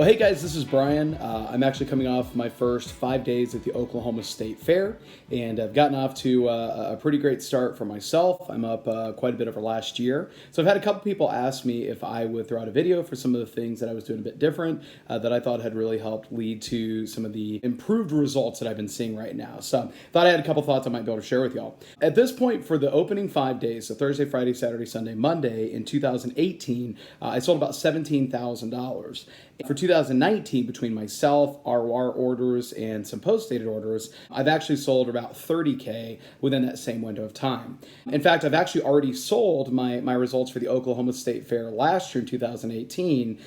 Well, hey guys, this is Brian. I'm actually coming off my first 5 days at the Oklahoma State Fair, and I've gotten off to a pretty great start for myself. I'm up quite a bit over last year. So I've had a couple people ask me if I would throw out a video for some of the things that I was doing a bit different that I thought had really helped lead to some of the improved results that I've been seeing right now. So I thought I had a couple thoughts I might be able to share with y'all. At this point, for the opening 5 days, so Thursday, Friday, Saturday, Sunday, Monday in 2018, I sold about $17,000. For 2019, between myself, ROR orders, and some post-dated orders, I've actually sold about $30K within that same window of time. In fact, I've actually already sold my results for the Oklahoma State Fair last year in 2018,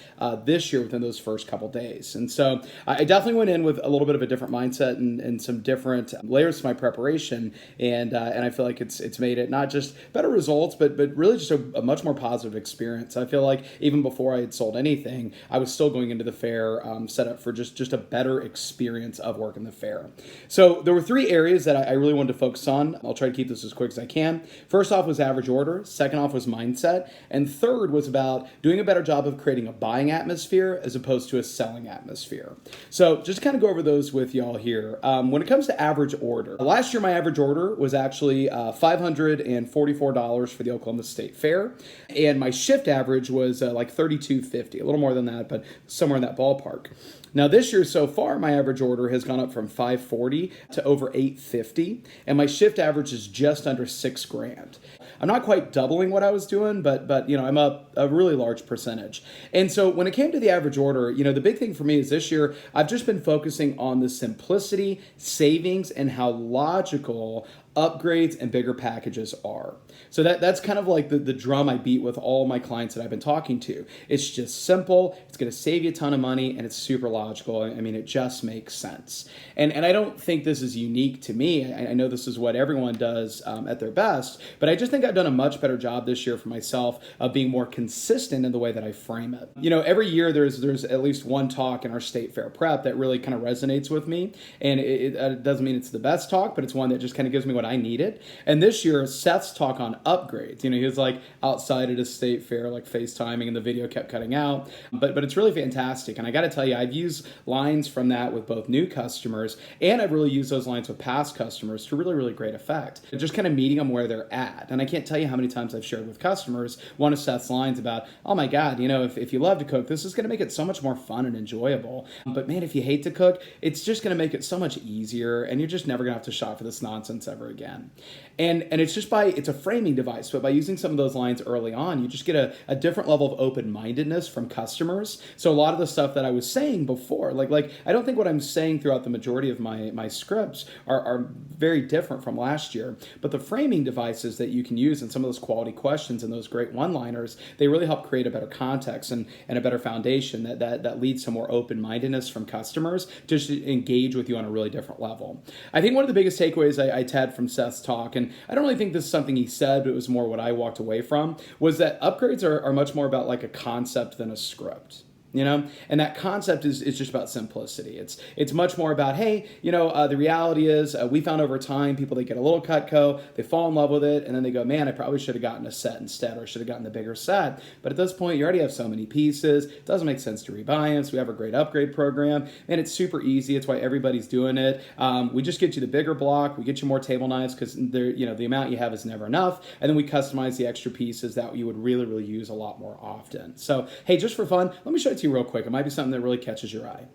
this year within those first couple days. And so I definitely went in with a little bit of a different mindset and some different layers to my preparation, and I feel like it's made it not just better results, but really just a much more positive experience. I feel like even before I had sold anything, I was still going into the fair set up for just a better experience of working the fair. So there were 3 areas that I really wanted to focus on. I'll try to keep this as quick as I can. First off was average order. Second off was mindset. And third was about doing a better job of creating a buying atmosphere as opposed to a selling atmosphere. So just kind of go over those with y'all here. When it comes to average order, last year my average order was actually $544 for the Oklahoma State Fair. And my shift average was like $32.50, a little more than that, but somewhere in that ballpark. Now this year so far, my average order has gone up from $540 to over $850, and my shift average is just under $6,000. I'm not quite doubling what I was doing, but you know, I'm up a really large percentage. And so when it came to the average order, you know, the big thing for me is this year, I've just been focusing on the simplicity, savings, and how logical upgrades and bigger packages are. So that's kind of like the drum I beat with all my clients that I've been talking to. It's just simple, it's gonna save you a ton of money, and it's super logical. I mean, it just makes sense. And I don't think this is unique to me. I know this is what everyone does at their best, but I just think I've done a much better job this year for myself of being more consistent in the way that I frame it. You know, every year there's at least one talk in our state fair prep that really kind of resonates with me, and it doesn't mean it's the best talk, but it's one that just kind of gives me what I needed. And this year, Seth's talk on upgrades, you know, he was like outside at a state fair, like FaceTiming, and the video kept cutting out. But it's really fantastic. And I got to tell you, I've used lines from that with both new customers, and I've really used those lines with past customers to really, really great effect. Just kind of meeting them where they're at. And I can't tell you how many times I've shared with customers one of Seth's lines about, oh my God, you know, if you love to cook, this is going to make it so much more fun and enjoyable. But man, if you hate to cook, it's just going to make it so much easier, and you're just never going to have to shop for this nonsense ever again. And it's just it's a framing device, but by using some of those lines early on, you just get a different level of open-mindedness from customers. So a lot of the stuff that I was saying before, like I don't think what I'm saying throughout the majority of my scripts are very different from last year, but the framing devices that you can use in some of those quality questions and those great one-liners, they really help create a better context and a better foundation that leads to more open-mindedness from customers to just engage with you on a really different level. I think one of the biggest takeaways I had from Seth's talk, and I don't really think this is something he said, but it was more what I walked away from, was that upgrades are much more about like a concept than a script. You know, and that concept is just about simplicity. It's much more about, hey, you know, the reality is we found over time people that get a little Cutco, they fall in love with it, and then they go, man, I probably should have gotten a set instead, or I should have gotten the bigger set. But at this point, you already have so many pieces. It doesn't make sense to rebuy them. So we have a great upgrade program, and it's super easy. It's why everybody's doing it. We just get you the bigger block. We get you more table knives because you know, the amount you have is never enough, and then we customize the extra pieces that you would really, really use a lot more often. So hey, just for fun, let me show it to you real quick. It might be something that really catches your eye.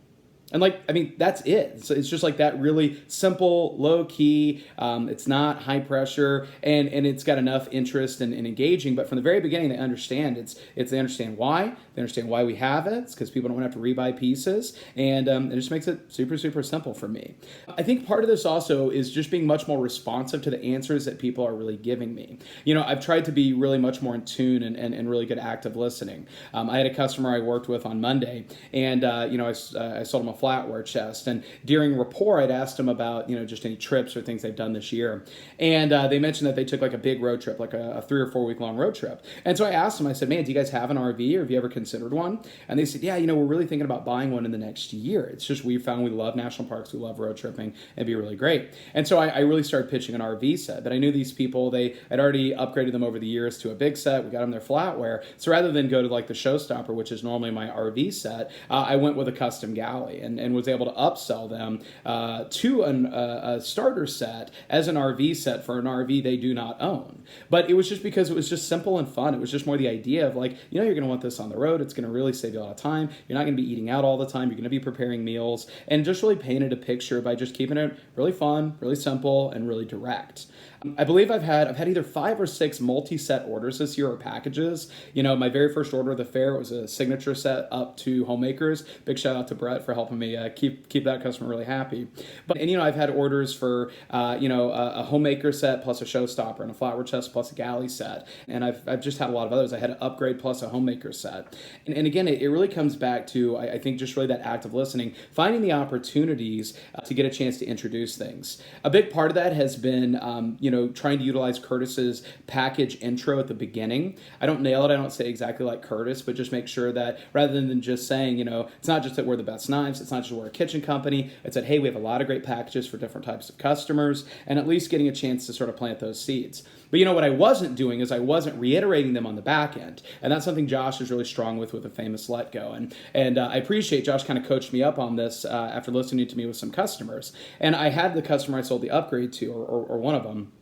And like, I mean, that's it. So it's just like that really simple, low key. It's not high pressure, and it's got enough interest and engaging. But from the very beginning, they understand they understand why. They understand why we have it. It's because people don't want to have to rebuy pieces, and it just makes it super, super simple for me. I think part of this also is just being much more responsive to the answers that people are really giving me. You know, I've tried to be really much more in tune and really good active listening. I had a customer I worked with on Monday, and you know, I sold him a flatware chest. And during rapport, I'd asked them about, just any trips or things they've done this year. And they mentioned that they took like a big road trip, like a 3 or 4 week long road trip. And so I asked them, I said, man, do you guys have an RV, or have you ever considered one? And they said, yeah, we're really thinking about buying one in the next year. It's just, we found we love national parks, we love road tripping, it'd be really great. And so I really started pitching an RV set. But I knew these people, I'd already upgraded them over the years to a big set. We got them their flatware. So rather than go to like the showstopper, which is normally my RV set, I went with a custom galley and was able to upsell them to a starter set as an RV set for an RV they do not own. But it was just because it was just simple and fun. It was just more the idea of like, you're going to want this on the road. It's going to really save you a lot of time. You're not going to be eating out all the time. You're going to be preparing meals, and just really painted a picture by just keeping it really fun, really simple, and really direct. I believe I've had either 5 or 6 multi-set orders this year, or packages. My very first order of the fair was a signature set up to homemakers. Big shout out to Brett for helping me keep that customer really happy. But I've had orders for a homemaker set plus a showstopper, and a flatware chest plus a galley set. And I've just had a lot of others. I had an upgrade plus a homemaker set. And again, it really comes back to, I think, just really that act of listening, finding the opportunities to get a chance to introduce things. A big part of that has been trying to utilize Curtis's package intro at the beginning. I don't nail it. I don't say exactly like Curtis, but just make sure that rather than just saying, it's not just that we're the best knives. It's not just we're a kitchen company. It's that, hey, we have a lot of great packages for different types of customers, and at least getting a chance to sort of plant those seeds. But what I wasn't doing is I wasn't reiterating them on the back end. And that's something Josh is really strong with the famous Let Go. And I appreciate Josh kind of coached me up on this after listening to me with some customers. And I had the customer I sold the upgrade to, or one of them,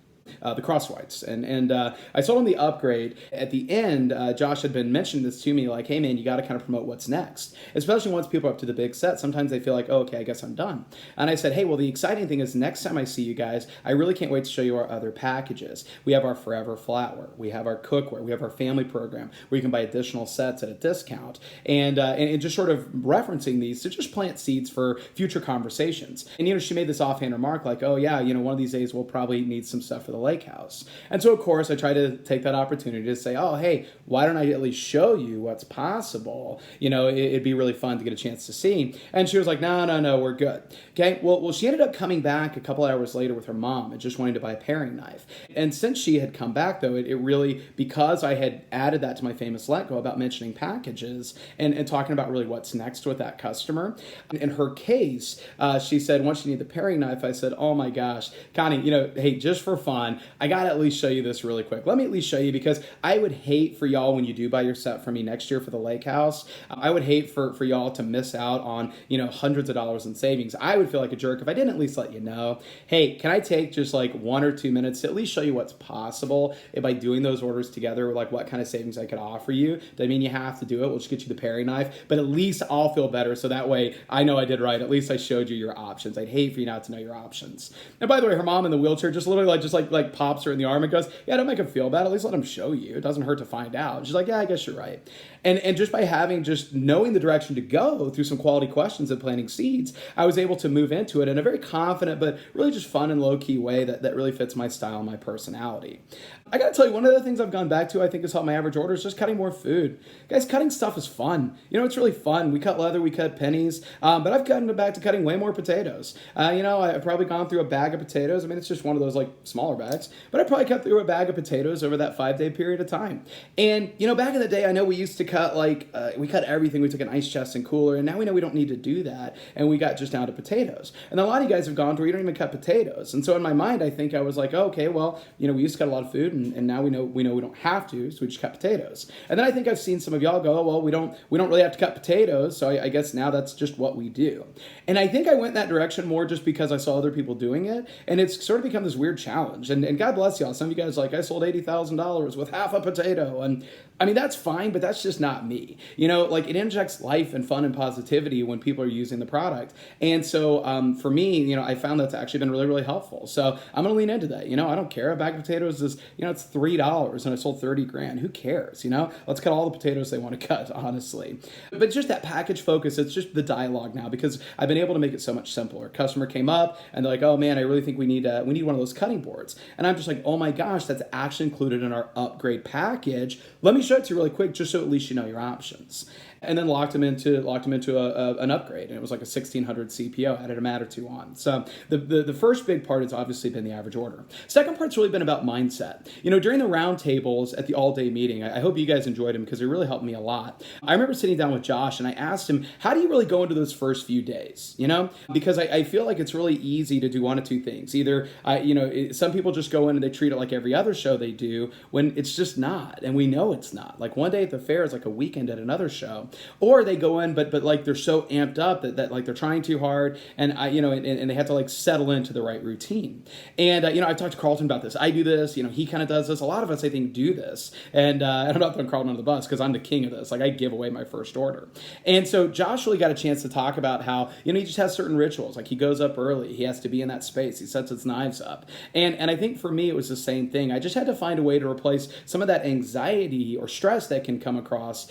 the cross whites. And I sold him the upgrade. At the end, Josh had been mentioning this to me, like, hey man, you got to kind of promote what's next. Especially once people are up to the big set, sometimes they feel like, oh, okay, I guess I'm done. And I said, hey, well, the exciting thing is next time I see you guys, I really can't wait to show you our other packages. We have our Forever Flatware. We have our cookware. We have our family program where you can buy additional sets at a discount. And just sort of referencing these to just plant seeds for future conversations. And, she made this offhand remark like, oh yeah, one of these days we'll probably need some stuff for the lake house. And so, of course, I try to take that opportunity to say, oh, hey, why don't I at least show you what's possible? It'd be really fun to get a chance to see. And she was like, no, we're good. Okay, well, she ended up coming back a couple hours later with her mom and just wanting to buy a paring knife. And since she had come back, though, it really, because I had added that to my famous Let Go about mentioning packages and talking about really what's next with that customer. In her case, she said, once you need the paring knife, I said, oh my gosh, Connie, hey, just for fun, I got to at least show you this really quick. Let me at least show you, because I would hate for y'all, when you do buy your set from me next year for the lake house, I would hate for y'all to miss out on, hundreds of dollars in savings. I would feel like a jerk if I didn't at least let you know, hey, can I take just like 1 or 2 minutes to at least show you what's possible if by doing those orders together, like what kind of savings I could offer you. Does that mean you have to do it? We'll just get you the paring knife, but at least I'll feel better. So that way I know I did right. At least I showed you your options. I'd hate for you not to know your options. And by the way, her mom in the wheelchair just literally like pops her in the arm and goes, yeah, don't make him feel bad. At least let him show you. It doesn't hurt to find out. She's like, yeah, I guess you're right. And just by just knowing the direction to go through some quality questions and planting seeds, I was able to move into it in a very confident, but really just fun and low-key way that really fits my style and my personality. I got to tell you, one of the things I've gone back to, I think has helped my average order, is just cutting more food. Guys, cutting stuff is fun. It's really fun. We cut leather, we cut pennies, but I've gotten back to cutting way more potatoes. I've probably gone through a bag of potatoes. I mean, it's just one of those like smaller bags, but I probably cut through a bag of potatoes over that 5-day period of time. And, back in the day, I know we used to cut we cut everything. We took an ice chest and cooler, and now we know we don't need to do that, and we got just down to potatoes. And a lot of you guys have gone to where you don't even cut potatoes. And so in my mind, I think I was like, oh, okay, well, we used to cut a lot of food, and now we know we don't have to, so we just cut potatoes. And then I think I've seen some of y'all go, oh, well, we don't really have to cut potatoes, so I guess now that's just what we do. And I think I went in that direction more just because I saw other people doing it, and it's sort of become this weird challenge. And God bless y'all. Some of you guys I sold $80,000 with half a potato, and I mean, that's fine, but that's just not me. It injects life and fun and positivity when people are using the product. And so for me, I found that's actually been really, really helpful. So I'm going to lean into that. I don't care. A bag of potatoes is, it's $3 and I sold 30 grand. Who cares? Let's cut all the potatoes they want to cut, honestly. But just that package focus, it's just the dialogue now, because I've been able to make it so much simpler. A customer came up and they're like, oh man, I really think we need one of those cutting boards. And I'm just like, oh my gosh, that's actually included in our upgrade package. Let me show it to you really quick, just so at least you know your options. And then locked him into an upgrade, and it was like a 1600 CPO. Added a mat or two on. So the first big part has obviously been the average order. Second part's really been about mindset. During the roundtables at the all-day meeting, I hope you guys enjoyed them because they really helped me a lot. I remember sitting down with Josh and I asked him, how do you really go into those first few days? Because I feel like it's really easy to do one of two things. Either some people just go in and they treat it like every other show they do, when it's just not, and we know it's not. Like one day at the fair is like a weekend at another show. Or they go in, but like they're so amped up that like they're trying too hard, and and they have to like settle into the right routine. And I've talked to Carlton about this. I do this. He kind of does this. A lot of us, I think, do this. And I'm not throwing Carlton under the bus because I'm the king of this. Like I give away my first order. And so Josh really got a chance to talk about how he just has certain rituals. Like he goes up early. He has to be in that space. He sets his knives up. And I think for me it was the same thing. I just had to find a way to replace some of that anxiety or stress that can come across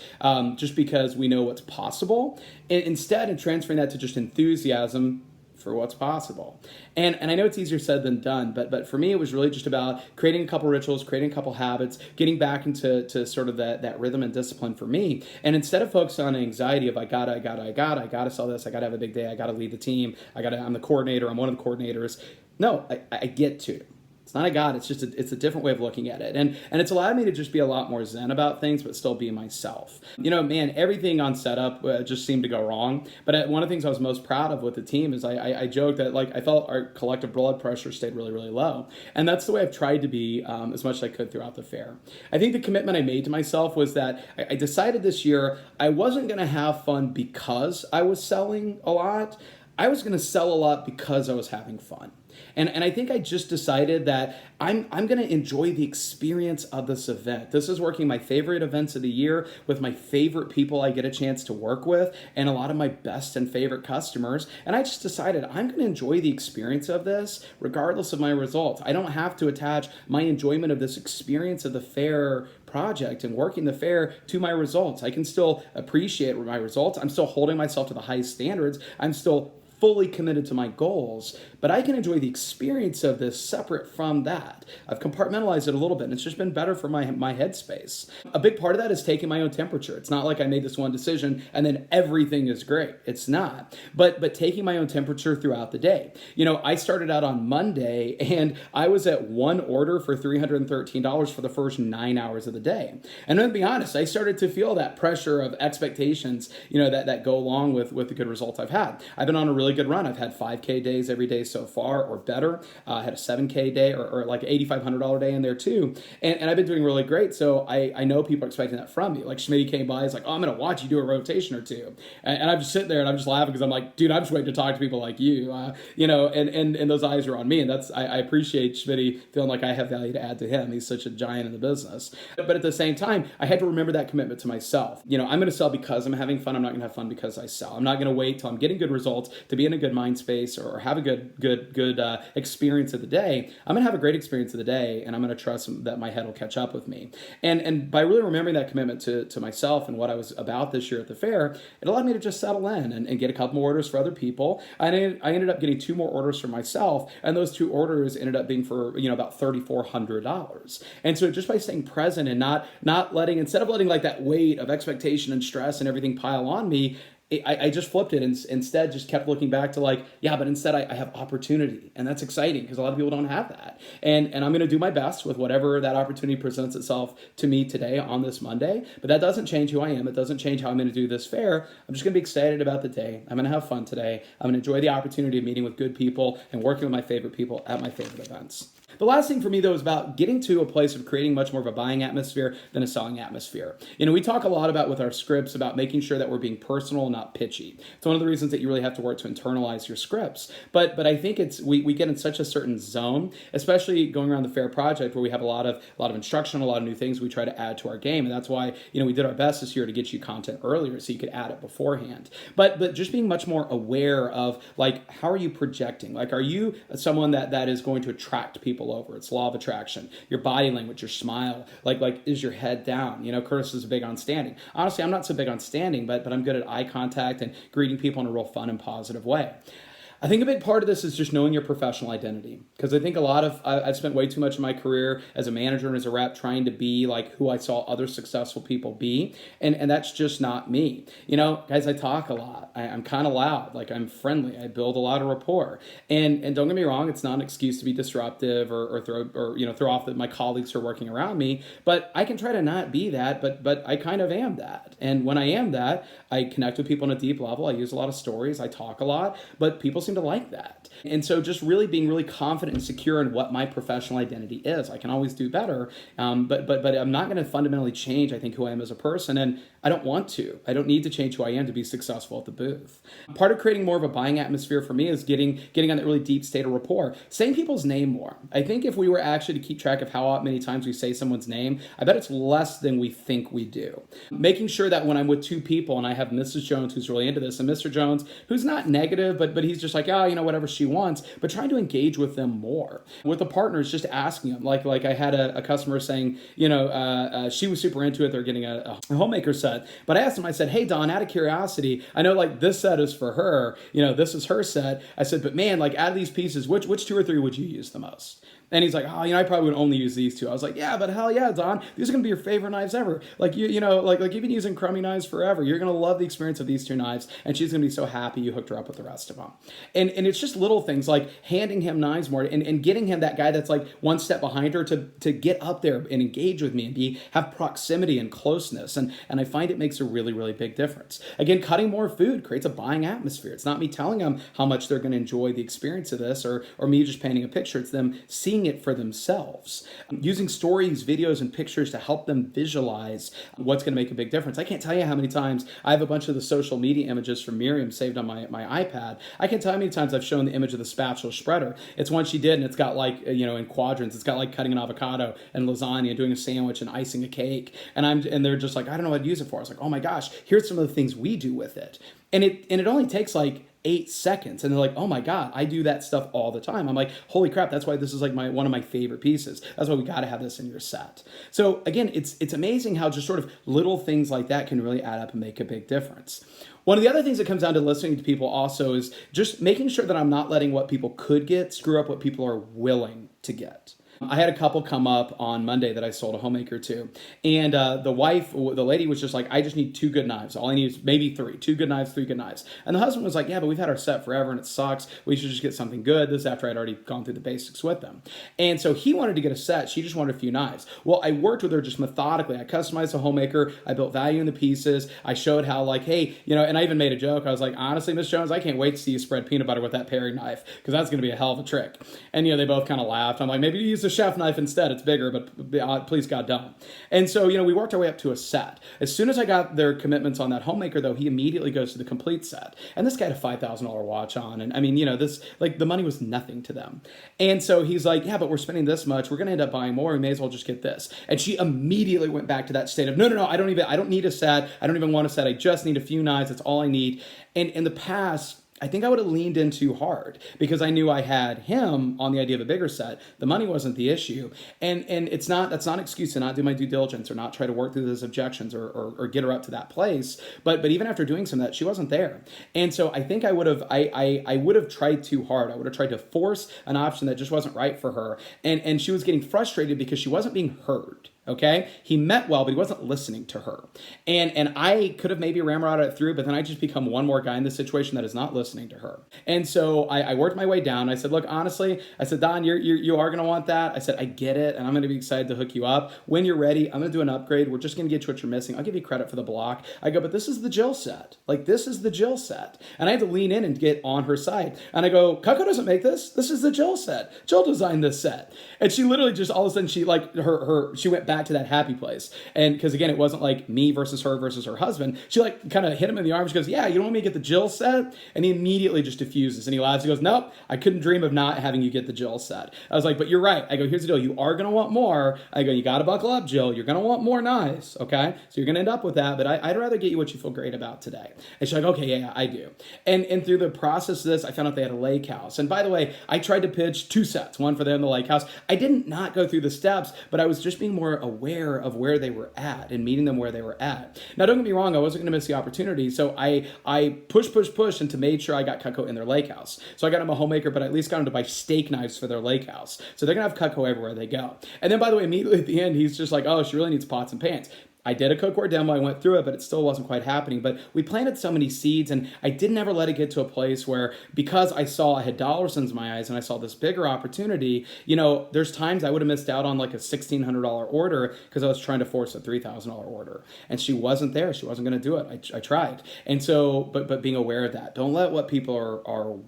just because we know what's possible, and instead of transferring that to just enthusiasm for what's possible. And I know it's easier said than done, but for me it was really just about creating a couple rituals, creating a couple habits, getting back into sort of that rhythm and discipline for me. And instead of focusing on anxiety of I gotta sell this, I gotta have a big day, I gotta lead the team, I'm the coordinator, I'm one of the coordinators. No, I get to. It's not a God, it's just it's a different way of looking at it. And it's allowed me to just be a lot more zen about things, but still be myself. Everything on setup just seemed to go wrong. But one of the things I was most proud of with the team is I joked that I felt our collective blood pressure stayed really, really low. And that's the way I've tried to be as much as I could throughout the fair. I think the commitment I made to myself was that I decided this year I wasn't going to have fun because I was selling a lot. I was going to sell a lot because I was having fun. And I think I just decided that I'm going to enjoy the experience of this event. This is working my favorite events of the year with my favorite people I get a chance to work with and a lot of my best and favorite customers. And I just decided I'm going to enjoy the experience of this regardless of my results. I don't have to attach my enjoyment of this experience of the fair project and working the fair to my results. I can still appreciate my results. I'm still holding myself to the highest standards. I'm still fully committed to my goals, but I can enjoy the experience of this separate from that. I've compartmentalized it a little bit, and it's just been better for my headspace. A big part of that is taking my own temperature. It's not like I made this one decision and then everything is great. It's not. But taking my own temperature throughout the day. I started out on Monday, and I was at one order for $313 for the first 9 hours of the day. And to be honest, I started to feel that pressure of expectations, that go along with the good results I've had. I've been on a really good run. I've had 5K days every day so far or better. I had a 7K day or like an $8,500 day in there too. And I've been doing really great. So I know people are expecting that from me. Like Schmitty came by, he's like, oh, I'm going to watch you do a rotation or two. And I'm just sitting there and I'm just laughing because I'm like, dude, I'm just waiting to talk to people like you, and those eyes are on me. And I appreciate Schmitty feeling like I have value to add to him. He's such a giant in the business. But at the same time, I had to remember that commitment to myself. I'm going to sell because I'm having fun. I'm not going to have fun because I sell. I'm not going to wait till I'm getting good results to be in a good mind space or have a good experience of the day. I'm going to have a great experience of the day, and I'm going to trust that my head will catch up with me. And by really remembering that commitment to myself and what I was about this year at the fair, it allowed me to just settle in and get a couple more orders for other people. I ended up getting 2 more orders for myself, and those 2 orders ended up being for about $3,400. And so just by staying present and not letting, instead of letting like that weight of expectation and stress and everything pile on me, I just flipped it and instead just kept looking back to but instead I have opportunity, and that's exciting because a lot of people don't have that. And I'm going to do my best with whatever that opportunity presents itself to me today on this Monday, but that doesn't change who I am. It doesn't change how I'm going to do this fair. I'm just going to be excited about the day. I'm going to have fun today. I'm going to enjoy the opportunity of meeting with good people and working with my favorite people at my favorite events. The last thing for me, though, is about getting to a place of creating much more of a buying atmosphere than a selling atmosphere. We talk a lot about with our scripts about making sure that we're being personal, not pitchy. It's one of the reasons that you really have to work to internalize your scripts. But I think we get in such a certain zone, especially going around the fair project where we have a lot of instruction, a lot of new things we try to add to our game. And that's why, we did our best this year to get you content earlier so you could add it beforehand. But just being much more aware of how are you projecting? Are you someone that is going to attract people over? It's law of attraction. Your body language, your smile, is your head down? Curtis is big on standing. Honestly, I'm not so big on standing, but I'm good at eye contact and greeting people in a real fun and positive way. I think a big part of this is just knowing your professional identity. Because I think I've spent way too much of my career as a manager and as a rep trying to be like who I saw other successful people be. And that's just not me. Guys, I talk a lot. I'm kind of loud. Like, I'm friendly. I build a lot of rapport. And don't get me wrong, it's not an excuse to be disruptive or throw off my colleagues who are working around me. But I can try to not be that, but I kind of am that. And when I am that, I connect with people on a deep level. I use a lot of stories. I talk a lot, but people seem to like that. And so just really being really confident and secure in what my professional identity is. I can always do better, but I'm not going to fundamentally change, I think, who I am as a person. And I don't want to. I don't need to change who I am to be successful at the booth. Part of creating more of a buying atmosphere for me is getting on that really deep state of rapport. Saying people's name more. I think if we were actually to keep track of how many times we say someone's name, I bet it's less than we think we do. Making sure that when I'm with two people and I have Mrs. Jones who's really into this and Mr. Jones who's not negative, but he's just like, whatever she wants, but trying to engage with them more. With the partners, just asking them. Like I had a customer saying, she was super into it. They're getting a homemaker set. But I asked him, I said, hey, Don, out of curiosity, I know like this set is for her, this is her set. I said, but man, like out of these pieces, which two or three would you use the most? And he's like, I probably would only use these two. I was like, yeah, but hell yeah, Don. These are going to be your favorite knives ever. Like, like you've been using crummy knives forever. You're going to love the experience of these two knives. And she's going to be so happy you hooked her up with the rest of them. And it's just little things like handing him knives more and getting him that guy that's like one step behind her to get up there and engage with me and have proximity and closeness. And I find it makes a really, really big difference. Again, cutting more food creates a buying atmosphere. It's not me telling them how much they're going to enjoy the experience of this or me just painting a picture. It's them seeing it for themselves. Using stories, videos, and pictures to help them visualize what's going to make a big difference. I can't tell you how many times I have a bunch of the social media images from Miriam saved on my iPad. I can't tell you how many times I've shown the image of the spatula spreader. It's one she did, and it's got like, in quadrants. It's got like cutting an avocado and lasagna and doing a sandwich and icing a cake. And they're just like, I don't know what to use it for. I was like, oh my gosh, here's some of the things we do with it. And it only takes like 8 seconds. And they're like, oh my God, I do that stuff all the time. I'm like, holy crap, that's why this is like one of my favorite pieces. That's why we got to have this in your set. So again, it's amazing how just sort of little things like that can really add up and make a big difference. One of the other things that comes down to listening to people also is just making sure that I'm not letting what people could get screw up what people are willing to get. I had a couple come up on Monday that I sold a homemaker to. And the lady was just like, I just need 2 good knives. All I need is maybe 3. 2 good knives, 3 good knives. And the husband was like, yeah, but we've had our set forever and it sucks. We should just get something good. This is after I'd already gone through the basics with them. And so he wanted to get a set. She just wanted a few knives. Well, I worked with her just methodically. I customized a homemaker. I built value in the pieces. I showed how like, hey, and I even made a joke. I was like, honestly, Miss Jones, I can't wait to see you spread peanut butter with that paring knife because that's going to be a hell of a trick. And, they both kind of laughed. I'm like, maybe you use the chef knife instead. It's bigger, but please God don't. And so, we worked our way up to a set. As soon as I got their commitments on that homemaker, though, he immediately goes to the complete set. And this guy had a $5,000 watch on. And I mean, this, like the money was nothing to them. And so he's like, yeah, but we're spending this much. We're going to end up buying more. We may as well just get this. And she immediately went back to that state of, no, I don't need a set. I don't even want a set. I just need a few knives. That's all I need. And in the past, I think I would have leaned in too hard because I knew I had him on the idea of a bigger set. The money wasn't the issue. And that's not an excuse to not do my due diligence or not try to work through those objections or get her up to that place. But even after doing some of that, she wasn't there. And so I think I would have tried too hard. I would have tried to force an option that just wasn't right for her. And she was getting frustrated because she wasn't being heard. Okay, he meant well, but he wasn't listening to her. And I could have maybe ramroded it through, but then I just become one more guy in this situation that is not listening to her. And so I worked my way down. I said, look, honestly, I said, Don, you are going to want that. I said, I get it, and I'm going to be excited to hook you up. When you're ready, I'm going to do an upgrade. We're just going to get you what you're missing. I'll give you credit for the block. I go, but this is the Jill set. Like, this is the Jill set. And I had to lean in and get on her side. And I go, Cutco doesn't make this. This is the Jill set. Jill designed this set. And she literally just all of a sudden, she like she went back to that happy place. And because again, it wasn't like me versus her husband. She like kind of hit him in the arm. She goes, yeah, you don't want me to get the Jill set? And he immediately just diffuses and he laughs. He goes, nope, I couldn't dream of not having you get the Jill set. I was like, but you're right. I go, here's the deal. You are going to want more. I go, you got to buckle up, Jill. You're going to want more knives. Okay. So you're going to end up with that, but I'd rather get you what you feel great about today. And she's like, okay, yeah, I do. And through the process of this, I found out they had a lake house. And by the way, I tried to pitch 2 sets, one for them, the lake house. I didn't not go through the steps, but I was just being more aware of where they were at and meeting them where they were at. Now, don't get me wrong, I wasn't going to miss the opportunity, so I pushed and to made sure I got Cutco in their lake house. So I got them a homemaker, but I at least got them to buy steak knives for their lake house. So they're going to have Cutco everywhere they go. And then, by the way, immediately at the end, he's just like, oh, she really needs pots and pans. I did a cookware demo, I went through it, but it still wasn't quite happening. But we planted so many seeds, and I didn't ever let it get to a place where, because I had dollars in my eyes and I saw this bigger opportunity, there's times I would have missed out on like a $1,600 order because I was trying to force a $3,000 order. And she wasn't there. She wasn't going to do it. I tried. And so, but being aware of that. Don't let what people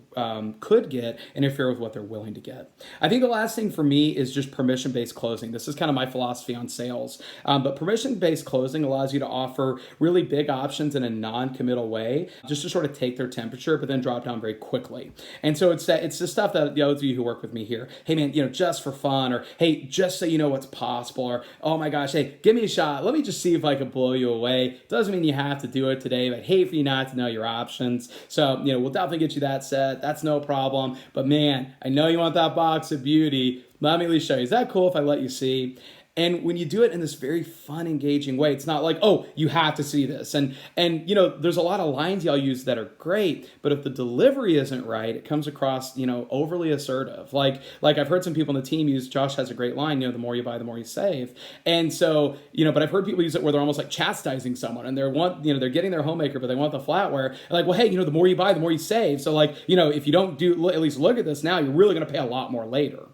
could get interfere with what they're willing to get. I think the last thing for me is just permission-based closing. This is kind of my philosophy on sales. But permission-based closing allows you to offer really big options in a non-committal way, just to sort of take their temperature, but then drop down very quickly. And so it's the stuff that those of you who work with me here, hey man, just for fun, or hey, just so you know what's possible, or oh my gosh, hey, give me a shot. Let me just see if I can blow you away. Doesn't mean you have to do it today, but hate for you not to know your options. So, we'll definitely get you that set. That's no problem. But man, I know you want that box of beauty. Let me at least show you. Is that cool if I let you see? And when you do it in this very fun, engaging way, it's not like, oh, you have to see this. And there's a lot of lines y'all use that are great, but if the delivery isn't right, it comes across, overly assertive. Like I've heard some people on the team use, Josh has a great line, the more you buy, the more you save. And so, but I've heard people use it where they're almost like chastising someone, and they're getting their homemaker, but they want the flatware. Like, well, hey, the more you buy, the more you save. So like, if you don't at least look at this now, you're really going to pay a lot more later.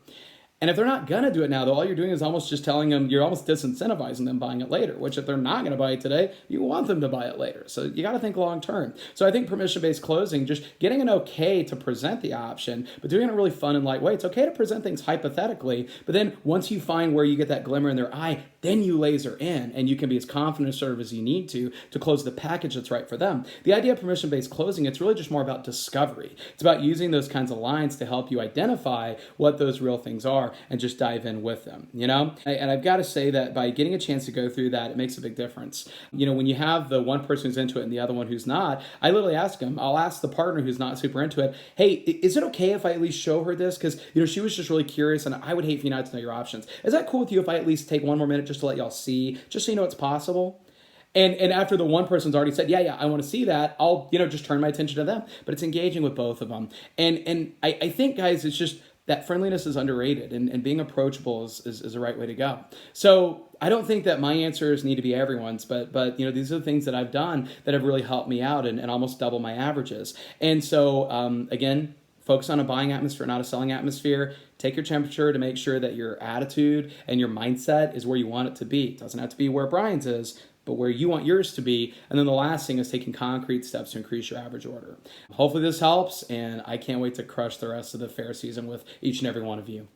And if they're not going to do it now, though, all you're doing is almost just telling them, you're almost disincentivizing them buying it later, which if they're not going to buy it today, you want them to buy it later. So you got to think long term. So I think permission-based closing, just getting an okay to present the option, but doing it in a really fun and light way. It's okay to present things hypothetically, but then once you find where you get that glimmer in their eye, then you laser in, and you can be as confident and assertive as you need to close the package that's right for them. The idea of permission-based closing, it's really just more about discovery. It's about using those kinds of lines to help you identify what those real things are and just dive in with them, And I've got to say that by getting a chance to go through that, it makes a big difference. When you have the one person who's into it and the other one who's not, I literally ask them, I'll ask the partner who's not super into it, hey, is it okay if I at least show her this? Because, she was just really curious, and I would hate for you not to know your options. Is that cool with you if I at least take one more minute just to let y'all see, just so you know it's possible? And after the one person's already said, yeah, I want to see that, I'll, just turn my attention to them. But it's engaging with both of them. And I think, guys, it's just that friendliness is underrated, and being approachable is the right way to go. So I don't think that my answers need to be everyone's, but these are the things that I've done that have really helped me out and almost double my averages. And so, again, focus on a buying atmosphere, not a selling atmosphere. Take your temperature to make sure that your attitude and your mindset is where you want it to be. It doesn't have to be where Brian's is, but where you want yours to be. And then the last thing is taking concrete steps to increase your average order. Hopefully this helps, and I can't wait to crush the rest of the fair season with each and every one of you.